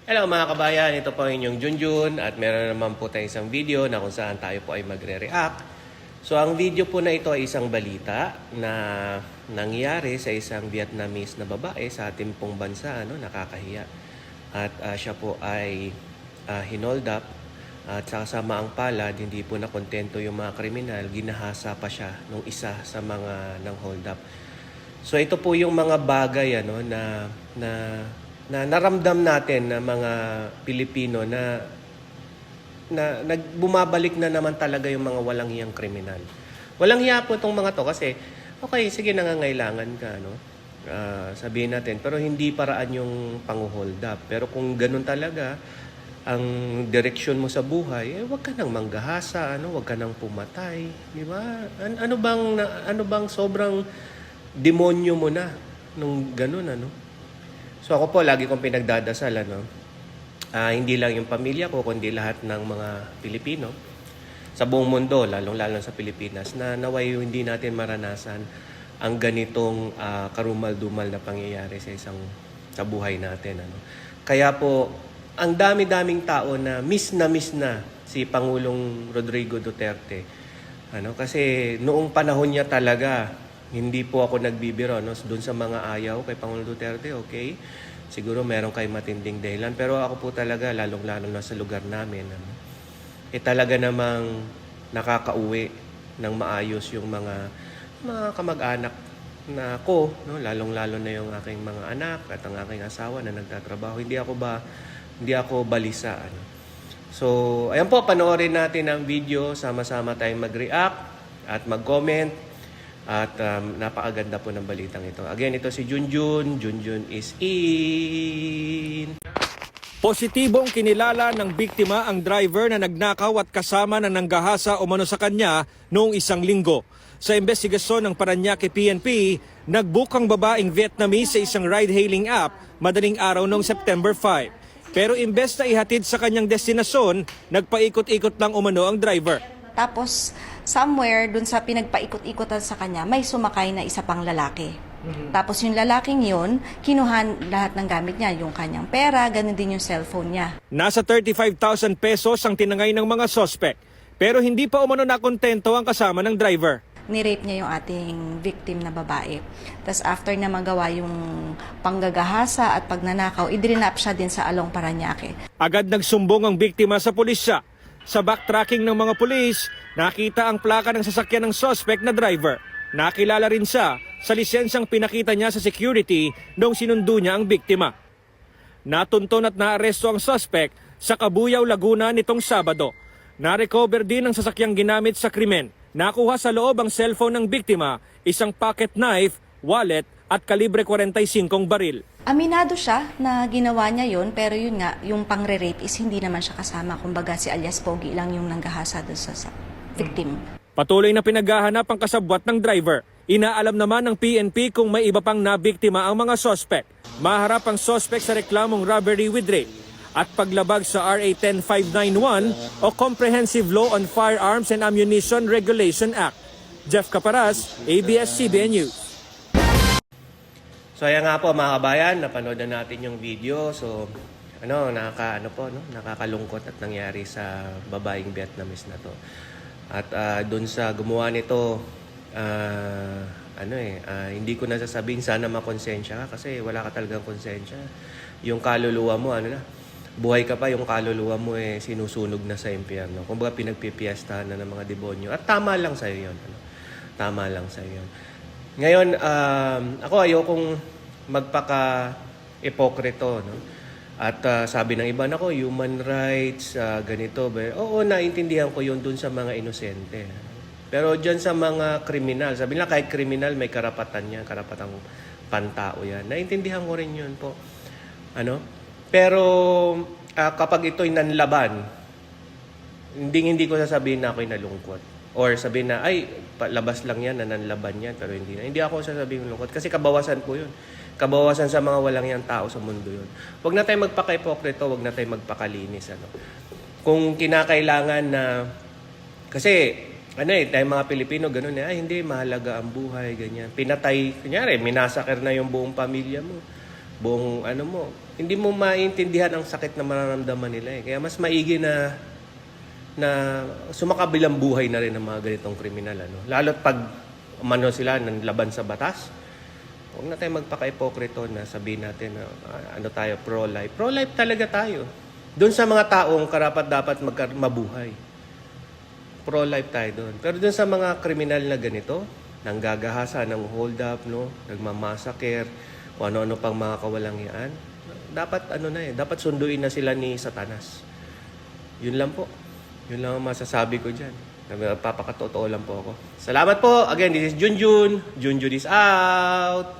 Hello mga kabayan, ito po ang inyong Junjun at meron naman po tayong isang video na kung saan tayo po ay magre-react. So ang video po na ito ay isang balita na nangyari sa isang Vietnamese na babae sa ating pong bansa, nakakahiya. At siya po ay hinold up at sa kasamaang palad, hindi po nakontento yung mga kriminal, ginahasa pa siya nung isa sa mga nang hold up. So ito po yung mga bagay na naramdam natin na mga Pilipino na bumabalik na naman talaga yung mga walang hiyang kriminal. Walang hiya po itong mga to kasi, okay, sige, nangangailangan ka, sabihin natin, pero hindi paraan yung pang-hold up. Pero kung ganun talaga, ang direksyon mo sa buhay, wag ka nang manggahasa, wag ka nang pumatay, di ba? Ano bang sobrang demonyo mo na nung ganun, So ako po, lagi kong pinagdadasal, hindi lang yung pamilya ko, kundi lahat ng mga Pilipino sa buong mundo, lalong-lalo sa Pilipinas, na naway hindi natin maranasan ang ganitong karumal-dumal na pangyayari sa buhay natin. Kaya po, ang dami-daming tao na miss na si Pangulong Rodrigo Duterte. Kasi noong panahon niya talaga, hindi po ako nagbibiro doon sa mga ayaw kay Pangulong Duterte, okay? Siguro meron kay matinding dahilan. Pero ako po talaga, lalong-lalo na sa lugar namin, talaga namang nakakauwi ng maayos yung mga kamag-anak na ako, lalong-lalo na yung aking mga anak at ang aking asawa na nagtatrabaho. Hindi ako balisa. So, ayan po, panoorin natin ang video. Sama-sama tayong mag-react at mag-comment. At napakaganda po ng balitang ito. Again, ito si Junjun. Junjun is in. Positibong kinilala ng biktima ang driver na nagnakaw at kasama na nanggahasa umano sa kanya noong isang linggo. Sa investigasyon ng Parañaque PNP, nagbukang babaeng Vietnamese sa isang ride-hailing app madaling araw noong September 5. Pero imbes na ihatid sa kanyang destinasyon, nagpaikot-ikot lang umano ang driver. Tapos, somewhere, dun sa pinagpaikot-ikotan sa kanya, may sumakay na isa pang lalaki. Tapos yung lalaking yun, kinuhan lahat ng gamit niya, yung kanyang pera, ganun din yung cellphone niya. Nasa 35,000 pesos ang tinangay ng mga sospek. Pero hindi pa umano nakontento ang kasama ng driver. Ni-rape niya yung ating victim na babae. Tapos after na magawa yung panggagahasa at pagnanakaw, idrinap siya din sa Along Parañaque. Agad nagsumbong ang biktima sa pulisya. Sa backtracking ng mga pulis, nakita ang plaka ng sasakyan ng suspect na driver. Nakilala rin siya sa lisensyang pinakita niya sa security noong sinundo niya ang biktima. Natunton at naaresto ang suspect sa Cabuyao, Laguna nitong Sabado. Na-recover din ang sasakyang ginamit sa krimen. Nakuha sa loob ang cellphone ng biktima, isang pocket knife, wallet at kalibre 45 baril. Aminado siya na ginawa niya yun, pero yun nga, yung pangre-rape is hindi naman siya kasama. Kumbaga si alias Pogi lang yung nanggahasa doon sa victim. Patuloy na pinaghahanap ang kasabwat ng driver. Inaalam naman ng PNP kung may iba pang nabiktima ang mga sospek. Maharap ang sospek sa reklamong robbery with rape at paglabag sa RA 10591 o Comprehensive Law on Firearms and Ammunition Regulation Act. Jeff Caparas, ABS-CBN News. So ayan nga po mga kabayan, napanood na natin yung video. So nakakalungkot at nangyari sa babaeng Vietnamese na to. At doon sa gumawa nito, hindi ko nasasabihin sana makonsensya ka kasi wala ka talagang konsensya. Yung kaluluwa mo, buhay ka pa, yung kaluluwa mo sinusunog na sa impyerno. Kumbaga pinagpipiestahan na ng mga demonyo. At tama lang sa'yo yun. Tama lang sa'yo yun. Ngayon, ako ayokong magpaka-ipokrito, At sabi ng iba, human rights, ganito ba? Oo, naintindihan ko yun dun sa mga inosente. Pero dyan sa mga kriminal, sabi nila kahit kriminal may karapatan yan, karapatang pantao yan. Naintindihan ko rin yun po. Pero kapag ito'y nanlaban, hindi ko sasabihin na ako'y nalungkot. Or sabihin na, labas lang yan, nanlaban yan, pero hindi na. Hindi ako sasabihin lungkot kasi kabawasan po yun. Kabawasan sa mga walang yang tao sa mundo yun. Huwag na tayo magpaka-ipokrito, huwag na tayo magpakalinis. Kung kinakailangan na, kasi, tayo mga Pilipino, ganun hindi, mahalaga ang buhay, ganyan. Pinatay, kunyari, minasakir na yung buong pamilya mo, buong mo, hindi mo maintindihan ang sakit na mararamdaman nila eh. Kaya mas maigi na sumakabilang buhay na rin ng mga ganitong kriminal. Ano? Lalo't pag umano sila ng laban sa batas, huwag na tayo magpaka-ipokrito na sabihin natin na ano tayo, pro-life. Pro-life talaga tayo. Doon sa mga taong karapat-dapat mabuhay. Pro-life tayo doon. Pero doon sa mga kriminal na ganito, nanggagahasa ng hold-up, no? Nagmamassacre, o ano-ano pang mga kawalangian, dapat dapat sunduin na sila ni Satanas. Yun lang po. Yun lang ang masasabi ko dyan. Papakatotoo lang po ako. Salamat po. Again, this is Junjun. Junjun is out.